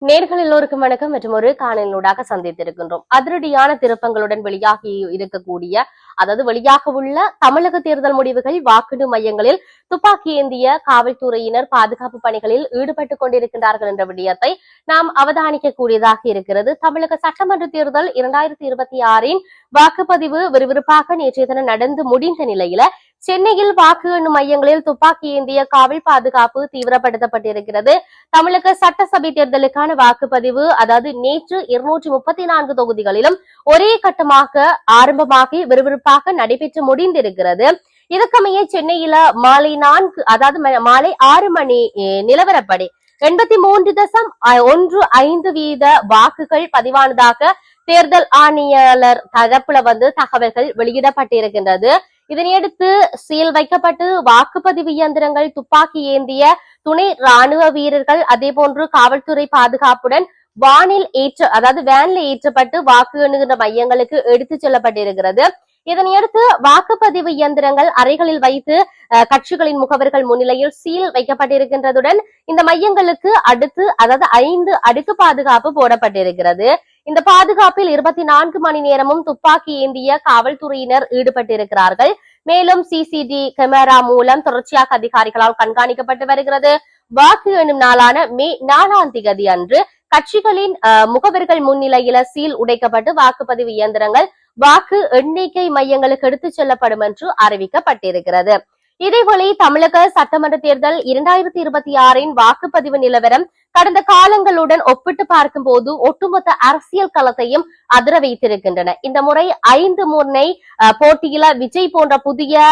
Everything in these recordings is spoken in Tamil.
நேர்கள் எல்லோருக்கும் வணக்கம் மற்றும் ஒரு காணொலியூடாக சந்தித்திருக்கின்றோம். அதிரடியான திருப்பங்களுடன் வெளியாக உள்ள தமிழக தேர்தல் முடிவுகள் வாக்குடு மையங்களில் துப்பாக்கி ஏந்திய காவல்துறையினர் பாதுகாப்பு பணிகளில் ஈடுபட்டுக் கொண்டிருக்கின்றார்கள் என்ற விடயத்தை நாம் அவதானிக்க கூடியதாக இருக்கிறது. தமிழக சட்டமன்ற தேர்தல் 2026 வாக்குப்பதிவு விறுவிறுப்பாக நேற்றைய தினம் நடந்து முடிந்த நிலையில சென்னையில் வாக்கு எண்ணும் மையங்களில் துப்பாக்கி ஏந்திய காவல் பாதுகாப்பு தீவிரப்படுத்தப்பட்டிருக்கிறது. தமிழக சட்டசபை தேர்தலுக்கான வாக்குப்பதிவு அதாவது நேற்று 234 தொகுதிகளிலும் ஒரே கட்டமாக ஆரம்பமாகி விறுவிறுப்பாக நடைபெற்று முடிந்திருக்கிறது. இதற்கமைய சென்னையில மாலை 6 மணி நிலவரப்படி 83.15% வாக்குகள் பதிவானதாக தேர்தல் ஆணையாளர் தரப்புல தகவல்கள் வெளியிடப்பட்டிருக்கின்றது. இதனையடுத்து சீல் வைக்கப்பட்டு வாக்குப்பதிவு இயந்திரங்கள் துப்பாக்கி ஏந்திய துணை ராணுவ வீரர்கள் அதே போன்று காவல்துறை பாதுகாப்புடன் வேன்ல ஏற்றப்பட்டு வாக்கு எண்ணுகின்ற மையங்களுக்கு எடுத்துச் செல்லப்பட்டிருக்கிறது. இதனையடுத்து வாக்குப்பதிவு இயந்திரங்கள் அறைகளில் வைத்து கட்சிகளின் முகவர்கள் முன்னிலையில் சீல் வைக்கப்பட்டிருக்கின்றதுடன் இந்த மையங்களுக்கு அடுத்து 5 அடுக்கு பாதுகாப்பு போடப்பட்டிருக்கிறது. இந்த பாதுகாப்பில் 24 மணி நேரமும் துப்பாக்கி ஏந்திய காவல்துறையினர் ஈடுபட்டிருக்கிறார்கள். மேலும் சிசிடி கேமரா மூலம் தொடர்ச்சியாக அதிகாரிகளால் கண்காணிக்கப்பட்டு வருகிறது. வாக்கு எண்ணும் நாளான மே 4ஆம் தேதி அன்று கட்சிகளின் முகவர்கள் முன்னிலையில சீல் உடைக்கப்பட்டு வாக்குப்பதிவு இயந்திரங்கள் வாக்கு எண்ணிக்கை மையங்களுக்கு எடுத்துச் செல்லப்படும் என்று அறிவிக்கப்பட்டிருக்கிறது. இதேபோல தமிழக சட்டமன்ற தேர்தல் 2026 வாக்குப்பதிவு நிலவரம் கடந்த காலங்களுடன் ஒப்பிட்டு பார்க்கும் போது ஒட்டுமொத்த அரசியல் களத்தையும் அதிர வைத்திருக்கின்றன. இந்த முறை 5 முறை போட்டியில விஜய் போன்ற புதிய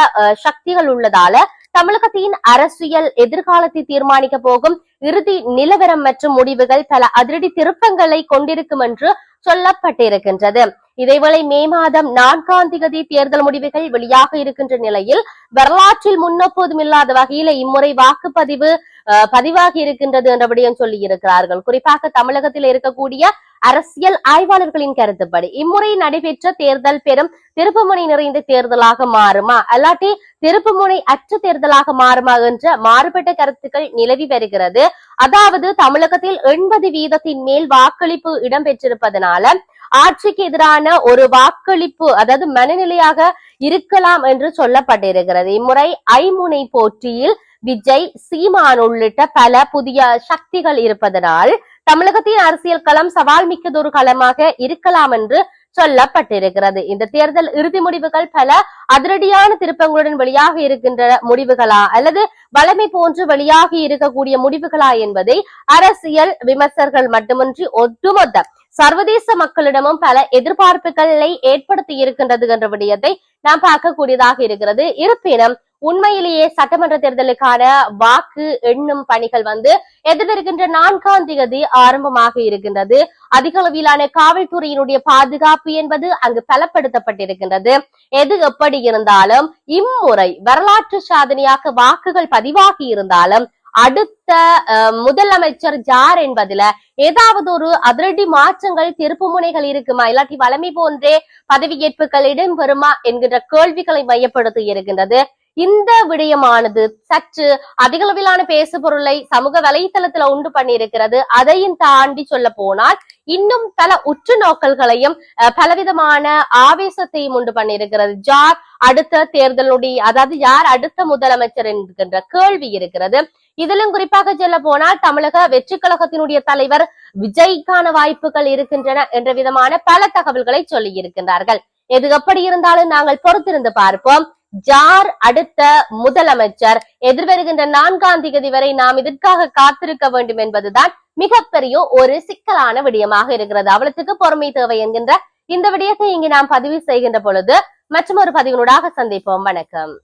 சக்திகள் உள்ளதால தமிழகத்தின் அரசியல் எதிர்காலத்தை தீர்மானிக்க போகும் இறுதி நிலவரம் மற்றும் முடிவுகள் பல அதிரடி திருப்பங்களை கொண்டிருக்கும் என்று சொல்லப்பட்டிருக்கின்றது. இதேவேளை மே மாதம் 4ஆம் தேதி தேர்தல் முடிவுகள் வெளியாக இருக்கின்ற நிலையில் வரலாற்றில் முன்னெப்போதும் இல்லாத வகையில இம்முறை வாக்குப்பதிவு பதிவாகி இருக்கின்றது என்ற விடயம் சொல்லி இருக்கிறார்கள். குறிப்பாக தமிழகத்தில் இருக்கக்கூடிய அரசியல் ஆய்வாளர்களின் கருத்துப்படி இம்முறை நடைபெற்ற தேர்தல் பெரும் திருப்புமுனை நிறைந்த தேர்தலாக மாறுமா அல்லாட்டி திருப்புமுனை அற்ற தேர்தலாக மாறுமா என்ற மாறுபட்ட கருத்துக்கள் நிலவி வருகிறது. அதாவது தமிழகத்தில் 80% மேல் வாக்களிப்பு இடம்பெற்றிருப்பதனால ஆட்சிக்கு எதிரான ஒரு வாக்களிப்பு மனநிலையாக இருக்கலாம் என்று சொல்லப்பட்டிருக்கிறது. இம்முறை ஐமுனை போட்டியில் விஜய், சீமான் உள்ளிட்ட பல புதிய சக்திகள் இருப்பதனால் தமிழகத்தின் அரசியல் களம் சவால் மிக்கதொரு களமாக இருக்கலாம் என்று சொல்லப்பட்டிருக்கிறது. இந்த தேர்தல் இறுதி முடிவுகள் பல அதிரடியான திருப்பங்களுடன் வெளியாக இருக்கின்ற முடிவுகளா அல்லது வளமை போன்று வெளியாகி இருக்கக்கூடிய முடிவுகளா என்பதை அரசியல் விமர்சகர்கள் மட்டுமின்றி ஒட்டுமொத்த சர்வதேச மக்களிடமும் பல எதிர்பார்ப்புகளை ஏற்படுத்தி இருக்கின்றது என்ற விடயத்தை நாம் பார்க்கக்கூடியதாக இருக்கிறது. இருப்பினும் உண்மையிலேயே சட்டமன்ற தேர்தலுக்கான வாக்கு எண்ணும் பணிகள் எதிர்வருகின்ற 4ஆம் தேதி ஆரம்பமாக இருக்கின்றது. அதிக அளவிலான காவல்துறையினுடைய பாதுகாப்பு என்பது அங்கு பலப்படுத்தப்பட்டிருக்கின்றது. எது எப்படி இருந்தாலும் இம்முறை வரலாற்று சாதனையாக வாக்குகள் பதிவாகி இருந்தாலும் அடுத்த முதலமைச்சர் யார் என்பதுல ஏதாவது ஒரு அதிரடி மாற்றங்கள் திருப்பு முனைகள் இருக்குமா இல்லாட்டி வளமை போன்றே பதவியேற்புகள் இடம்பெறுமா என்கின்ற கேள்விகளை மையப்படுத்தி இருக்கின்றது. இந்த விடயமானது சற்று அதிக அளவிலான பேசு பொருளை சமூக வலைத்தளத்துல உண்டு பண்ணியிருக்கிறது. அதையும் தாண்டி சொல்ல போனால் இன்னும் பல உற்று நோக்கல்களையும் பலவிதமான ஆவேசத்தையும் உண்டு பண்ணியிருக்கிறது. யார் அடுத்த தேர்தலுடைய யார் அடுத்த முதலமைச்சர் என்கின்ற கேள்வி இருக்கிறது. இதிலும் குறிப்பாக சொல்ல போனால் தமிழக வெற்றி கழகத்தினுடைய தலைவர் விஜய்க்கான வாய்ப்புகள் இருக்கின்றன என்ற விதமான பல தகவல்களை சொல்லி இருக்கின்றார்கள். எது எப்படி இருந்தாலும் நாங்கள் பொறுத்திருந்து பார்ப்போம். யார் அடுத்த முதலமைச்சர் எதிர்வருகின்ற 4ஆம் தேதி வரை நாம் இதற்காக காத்திருக்க வேண்டும் என்பதுதான் மிகப்பெரிய ஒரு சிக்கலான விடயமாக இருக்கிறது. அவளுக்கு பொறுமை தேவை என்கின்ற இந்த விடயத்தை இங்கு நாம் பதிவு செய்கின்ற பொழுது மற்றொரு பதிவினூடாக சந்திப்போம். வணக்கம்.